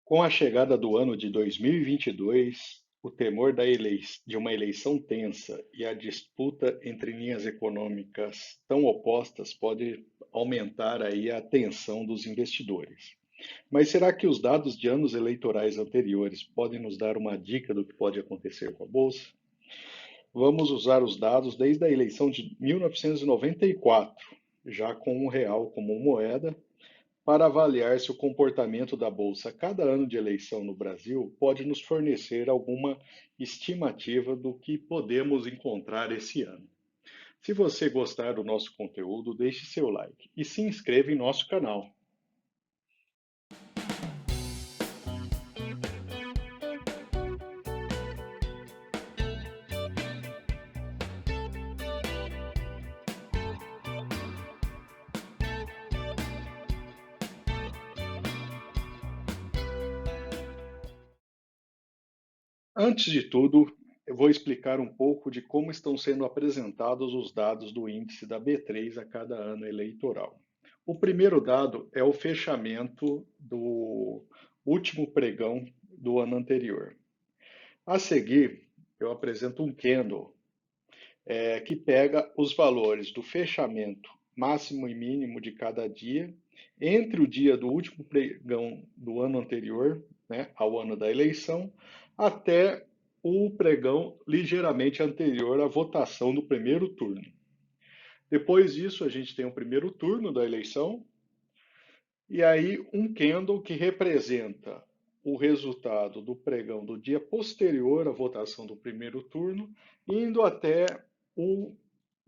Com a chegada do ano de 2022, o temor de uma eleição tensa e a disputa entre linhas econômicas tão opostas pode aumentar aí a tensão dos investidores. Mas será que os dados de anos eleitorais anteriores podem nos dar uma dica do que pode acontecer com a bolsa? Vamos usar os dados desde a eleição de 1994, já com o real como moeda, para avaliar se o comportamento da Bolsa a cada ano de eleição no Brasil pode nos fornecer alguma estimativa do que podemos encontrar esse ano. Se você gostar do nosso conteúdo, deixe seu like e se inscreva em nosso canal. Antes de tudo, eu vou explicar um pouco de como estão sendo apresentados os dados do índice da B3 a cada ano eleitoral. O primeiro dado é o fechamento do último pregão do ano anterior. A seguir, eu apresento um candle que pega os valores do fechamento máximo e mínimo de cada dia entre o dia do último pregão do ano anterior, né, ao ano da eleição, até o pregão ligeiramente anterior à votação do primeiro turno. Depois disso, a gente tem o primeiro turno da eleição, e aí um candle que representa o resultado do pregão do dia posterior à votação do primeiro turno, indo até o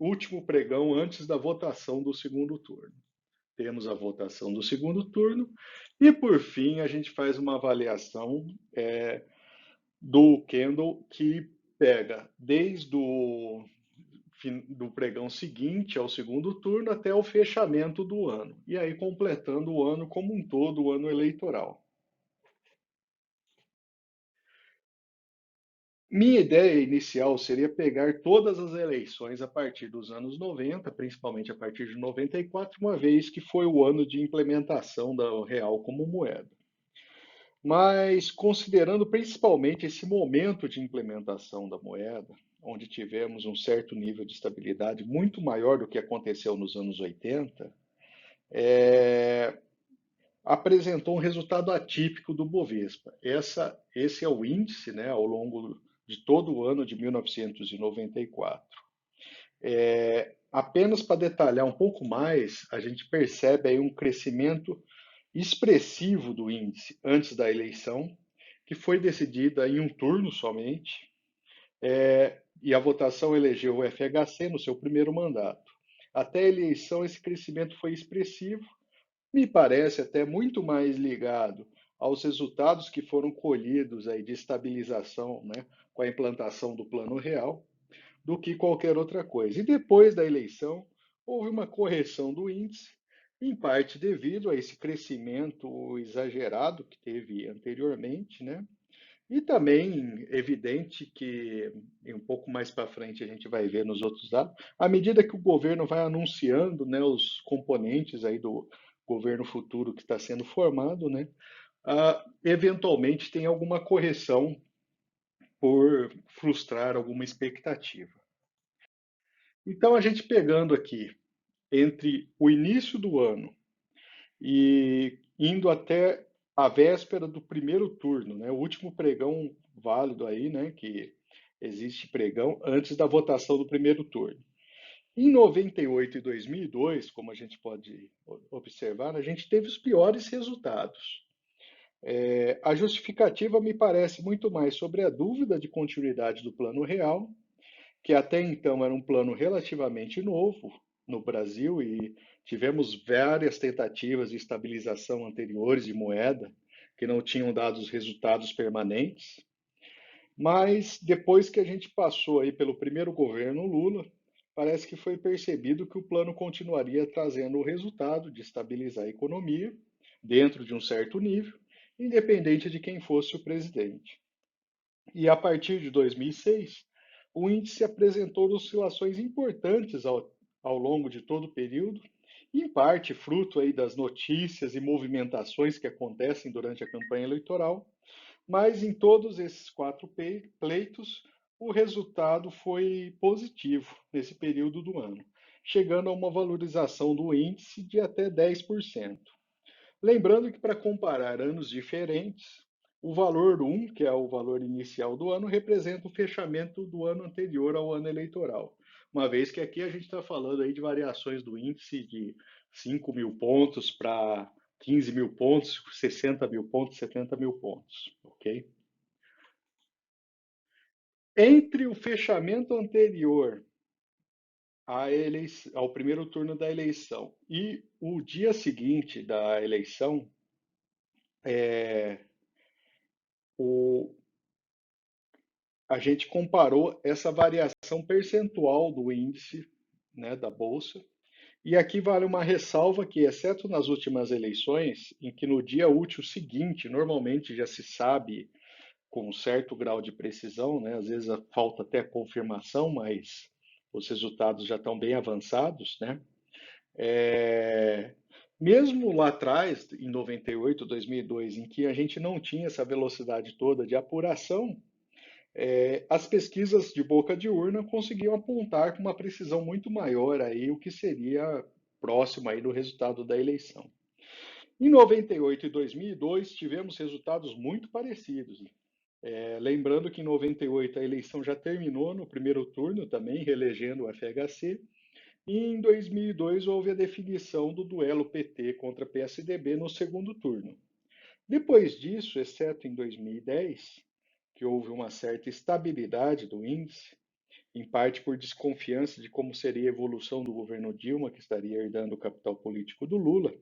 último pregão antes da votação do segundo turno. Temos a votação do segundo turno e, por fim, a gente faz uma avaliação do candle que pega desde o do pregão seguinte ao segundo turno até o fechamento do ano, e aí completando o ano como um todo, o ano eleitoral. Minha ideia inicial seria pegar todas as eleições a partir dos anos 90, principalmente a partir de 94, uma vez que foi o ano de implementação da real como moeda. Mas considerando principalmente esse momento de implementação da moeda, onde tivemos um certo nível de estabilidade muito maior do que aconteceu nos anos 80, é, apresentou um resultado atípico do Bovespa. Esse é o índice, né, ao longo de todo o ano de 1994. Apenas para detalhar um pouco mais, a gente percebe aí um crescimento expressivo do índice antes da eleição, que foi decidida em um turno somente, e a votação elegeu o FHC no seu primeiro mandato. Até a eleição, esse crescimento foi expressivo, me parece até muito mais ligado aos resultados que foram colhidos aí de estabilização, né, com a implantação do Plano Real, do que qualquer outra coisa. E depois da eleição, houve uma correção do índice, em parte devido a esse crescimento exagerado que teve anteriormente, né? E também evidente que, um pouco mais para frente a gente vai ver nos outros dados, à medida que o governo vai anunciando, né, os componentes aí do governo futuro que está sendo formado, né, eventualmente tem alguma correção por frustrar alguma expectativa. Então, a gente pegando aqui entre o início do ano e indo até a véspera do primeiro turno, né, o último pregão válido aí, né, que existe pregão antes da votação do primeiro turno. Em 98 e 2002, como a gente pode observar, a gente teve os piores resultados. A justificativa me parece muito mais sobre a dúvida de continuidade do Plano Real, que até então era um plano relativamente novo no Brasil e tivemos várias tentativas de estabilização anteriores de moeda que não tinham dado os resultados permanentes. Mas depois que a gente passou aí pelo primeiro governo Lula, parece que foi percebido que o plano continuaria trazendo o resultado de estabilizar a economia dentro de um certo nível, independente de quem fosse o presidente. E a partir de 2006, o índice apresentou oscilações importantes ao longo de todo o período em parte fruto aí das notícias e movimentações que acontecem durante a campanha eleitoral, mas em todos esses quatro pleitos, o resultado foi positivo nesse período do ano, chegando a uma valorização do índice de até 10%. Lembrando que para comparar anos diferentes, o valor 1, que é o valor inicial do ano, representa o fechamento do ano anterior ao ano eleitoral. Uma vez que aqui a gente está falando aí de variações do índice de 5 mil pontos para 15 mil pontos, 60 mil pontos, 70 mil pontos, ok? Entre o fechamento anterior ao primeiro turno da eleição e o dia seguinte da eleição, é, o, a gente comparou essa variação percentual do índice, né, da Bolsa. E aqui vale uma ressalva que, exceto nas últimas eleições, em que no dia útil seguinte, normalmente já se sabe com um certo grau de precisão, né, às vezes falta até confirmação, mas os resultados já estão bem avançados, né? É, Mesmo lá atrás, em 98, 2002, em que a gente não tinha essa velocidade toda de apuração, as pesquisas de boca de urna conseguiam apontar com uma precisão muito maior aí o que seria próximo aí do resultado da eleição. Em 98 e 2002 tivemos resultados muito parecidos. Lembrando que em 98 a eleição já terminou no primeiro turno também, reelegendo o FHC, e em 2002 houve a definição do duelo PT contra PSDB no segundo turno. Depois disso, exceto em 2010, que houve uma certa estabilidade do índice, em parte por desconfiança de como seria a evolução do governo Dilma, que estaria herdando o capital político do Lula.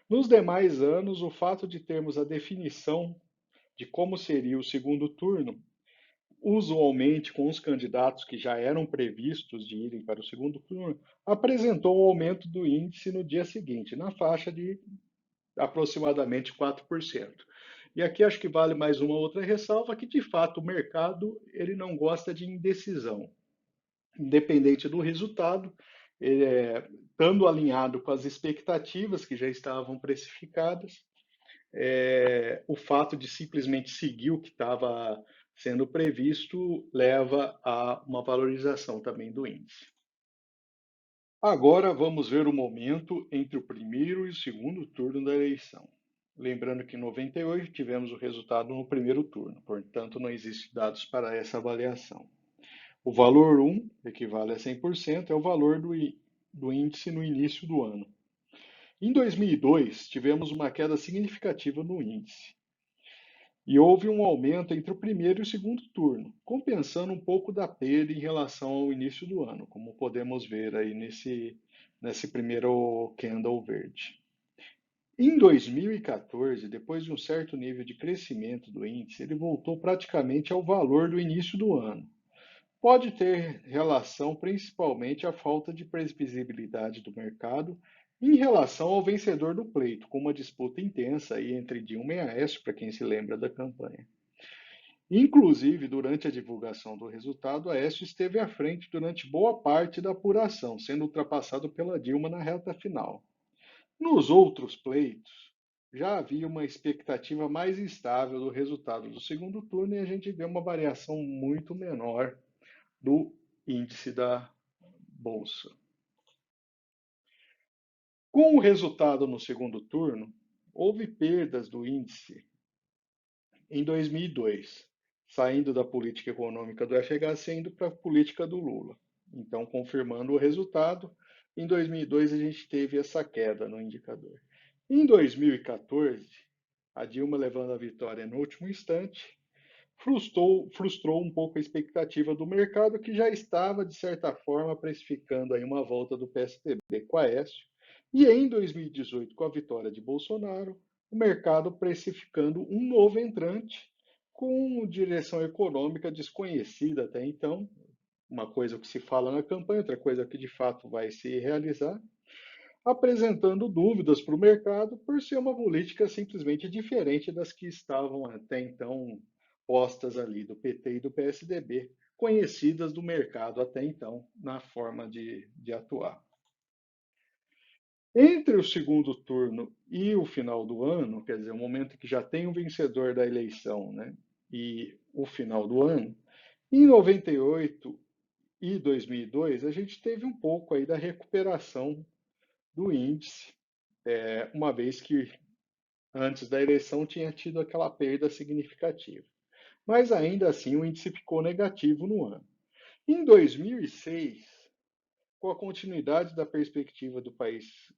Nos demais anos, o fato de termos a definição de como seria o segundo turno, usualmente com os candidatos que já eram previstos de irem para o segundo turno, apresentou o aumento do índice no dia seguinte, na faixa de aproximadamente 4%. E aqui acho que vale mais uma outra ressalva, que de fato o mercado ele não gosta de indecisão. Independente do resultado, estando alinhado com as expectativas que já estavam precificadas, o fato de simplesmente seguir o que estava sendo previsto leva a uma valorização também do índice. Agora vamos ver o momento entre o primeiro e o segundo turno da eleição. Lembrando que em 98 tivemos o resultado no primeiro turno, portanto não existem dados para essa avaliação. O valor 1 equivale a 100%, é o valor do índice no início do ano. Em 2002, tivemos uma queda significativa no índice. E houve um aumento entre o primeiro e o segundo turno, compensando um pouco da perda em relação ao início do ano, como podemos ver aí nesse primeiro candle verde. Em 2014, depois de um certo nível de crescimento do índice, ele voltou praticamente ao valor do início do ano. Pode ter relação principalmente à falta de previsibilidade do mercado em relação ao vencedor do pleito, com uma disputa intensa aí entre Dilma e Aécio, para quem se lembra da campanha. Inclusive, durante a divulgação do resultado, Aécio esteve à frente durante boa parte da apuração, sendo ultrapassado pela Dilma na reta final. Nos outros pleitos, já havia uma expectativa mais estável do resultado do segundo turno e a gente vê uma variação muito menor do índice da Bolsa. Com o resultado no segundo turno, houve perdas do índice em 2002, saindo da política econômica do FHC indo para a política do Lula. Então, confirmando o resultado, em 2002 a gente teve essa queda no indicador. Em 2014, a Dilma levando a vitória no último instante, frustrou um pouco a expectativa do mercado, que já estava, de certa forma, precificando aí uma volta do PSDB com a Aécio. E em 2018, com a vitória de Bolsonaro, o mercado precificando um novo entrante com direção econômica desconhecida até então, uma coisa que se fala na campanha, outra coisa que de fato vai se realizar, apresentando dúvidas para o mercado por ser uma política simplesmente diferente das que estavam até então postas ali do PT e do PSDB, conhecidas do mercado até então na forma de atuar. Entre o segundo turno e o final do ano, quer dizer, o momento que já tem o vencedor da eleição, né, e o final do ano, em 98 e 2002, a gente teve um pouco aí da recuperação do índice, uma vez que antes da eleição tinha tido aquela perda significativa. Mas ainda assim o índice ficou negativo no ano. Em 2006, com a continuidade da perspectiva do país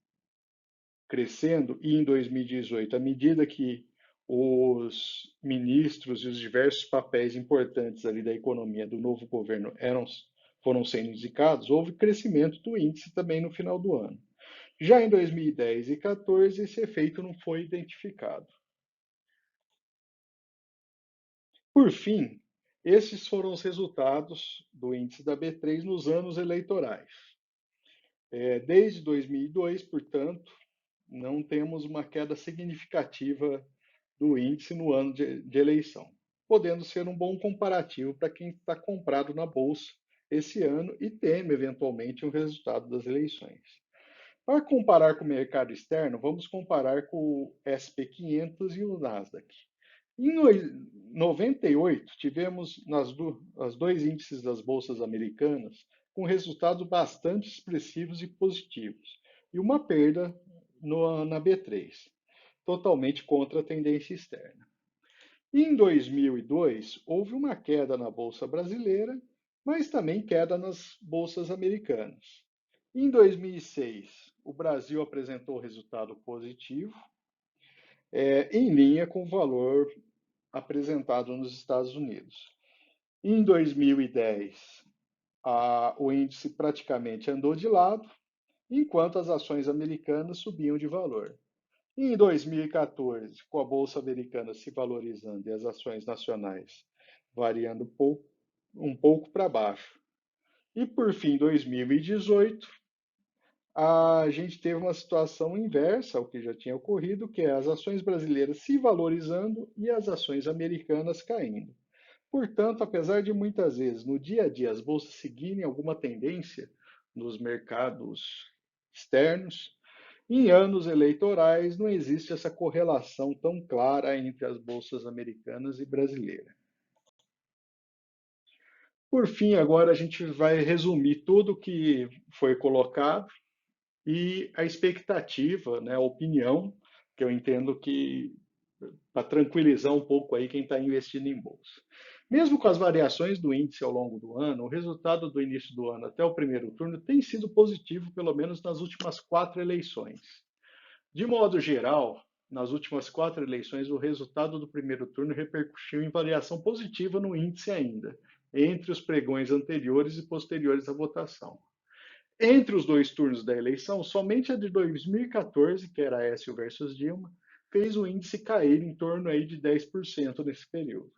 crescendo, e em 2018, à medida que os ministros e os diversos papéis importantes ali da economia do novo governo foram sendo indicados, houve crescimento do índice também no final do ano. Já em 2010 e 2014, esse efeito não foi identificado. Por fim, esses foram os resultados do índice da B3 nos anos eleitorais. Desde 2002, portanto, não temos uma queda significativa do índice no ano de eleição, podendo ser um bom comparativo para quem está comprado na bolsa esse ano e teme eventualmente o resultado das eleições. Para comparar com o mercado externo, vamos comparar com o SP500 e o Nasdaq. Em 98, tivemos os dois índices das bolsas americanas com resultados bastante expressivos e positivos, e uma perda na B3, totalmente contra a tendência externa. Em 2002, houve uma queda na bolsa brasileira, mas também queda nas bolsas americanas. Em 2006, o Brasil apresentou resultado positivo, em linha com o valor apresentado nos Estados Unidos. Em 2010, o índice praticamente andou de lado, enquanto as ações americanas subiam de valor. Em 2014, com a Bolsa Americana se valorizando e as ações nacionais variando um pouco para baixo. E por fim, em 2018, a gente teve uma situação inversa ao que já tinha ocorrido, que é as ações brasileiras se valorizando e as ações americanas caindo. Portanto, apesar de muitas vezes no dia a dia as bolsas seguirem alguma tendência nos mercados externos, em anos eleitorais não existe essa correlação tão clara entre as bolsas americanas e brasileiras. Por fim, agora a gente vai resumir tudo o que foi colocado e a expectativa, né, a opinião, que eu entendo que para tranquilizar um pouco aí quem está investindo em bolsa. Mesmo com as variações do índice ao longo do ano, o resultado do início do ano até o primeiro turno tem sido positivo, pelo menos nas últimas 4 eleições. De modo geral, nas últimas 4 eleições, o resultado do primeiro turno repercutiu em variação positiva no índice ainda, entre os pregões anteriores e posteriores à votação. Entre os dois turnos da eleição, somente a de 2014, que era Aécio versus Dilma, fez o índice cair em torno aí de 10% nesse período.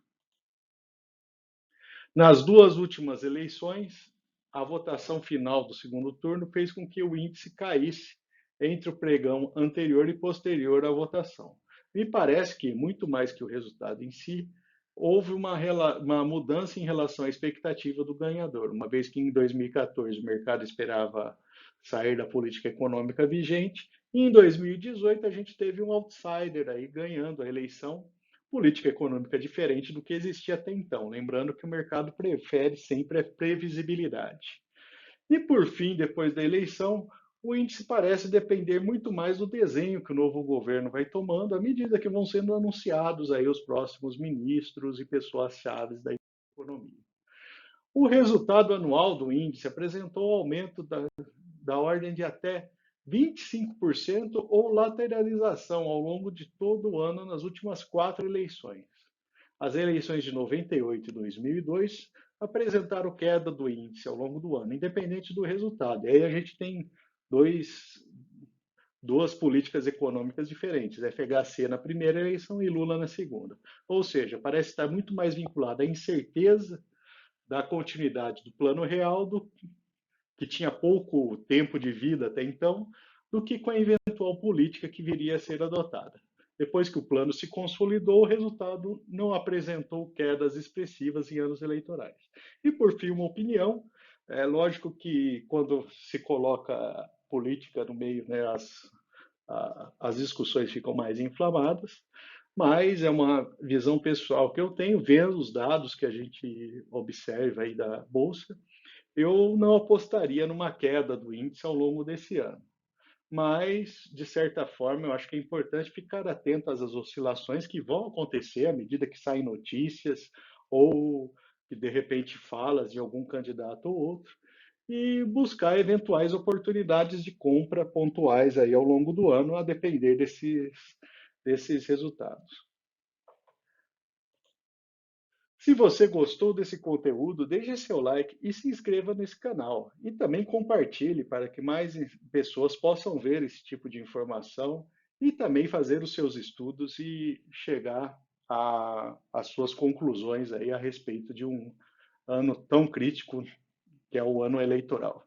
Nas duas últimas eleições, a votação final do segundo turno fez com que o índice caísse entre o pregão anterior e posterior à votação. Me parece que, muito mais que o resultado em si, houve uma mudança em relação à expectativa do ganhador, uma vez que em 2014 o mercado esperava sair da política econômica vigente, e em 2018 a gente teve um outsider aí ganhando a eleição, política econômica diferente do que existia até então. Lembrando que o mercado prefere sempre a previsibilidade. E por fim, depois da eleição, o índice parece depender muito mais do desenho que o novo governo vai tomando à medida que vão sendo anunciados aí os próximos ministros e pessoas-chave da economia. O resultado anual do índice apresentou um aumento da ordem de até 25% ou lateralização ao longo de todo o ano nas últimas 4 eleições. As eleições de 98 e 2002 apresentaram queda do índice ao longo do ano, independente do resultado. E aí a gente tem duas políticas econômicas diferentes, FHC na primeira eleição e Lula na segunda. Ou seja, parece estar muito mais vinculada à incerteza da continuidade do plano real, que tinha pouco tempo de vida até então, do que com a eventual política que viria a ser adotada. Depois que o plano se consolidou, o resultado não apresentou quedas expressivas em anos eleitorais. E, por fim, uma opinião. É lógico que quando se coloca política no meio, né, as discussões ficam mais inflamadas, mas é uma visão pessoal que eu tenho, vendo os dados que a gente observa aí da Bolsa, eu não apostaria numa queda do índice ao longo desse ano. Mas, de certa forma, eu acho que é importante ficar atento às oscilações que vão acontecer à medida que saem notícias ou que, de repente, falas de algum candidato ou outro, e buscar eventuais oportunidades de compra pontuais aí ao longo do ano, a depender desses resultados. Se você gostou desse conteúdo, deixe seu like e se inscreva nesse canal. E também compartilhe para que mais pessoas possam ver esse tipo de informação e também fazer os seus estudos e chegar às suas conclusões aí a respeito de um ano tão crítico que é o ano eleitoral.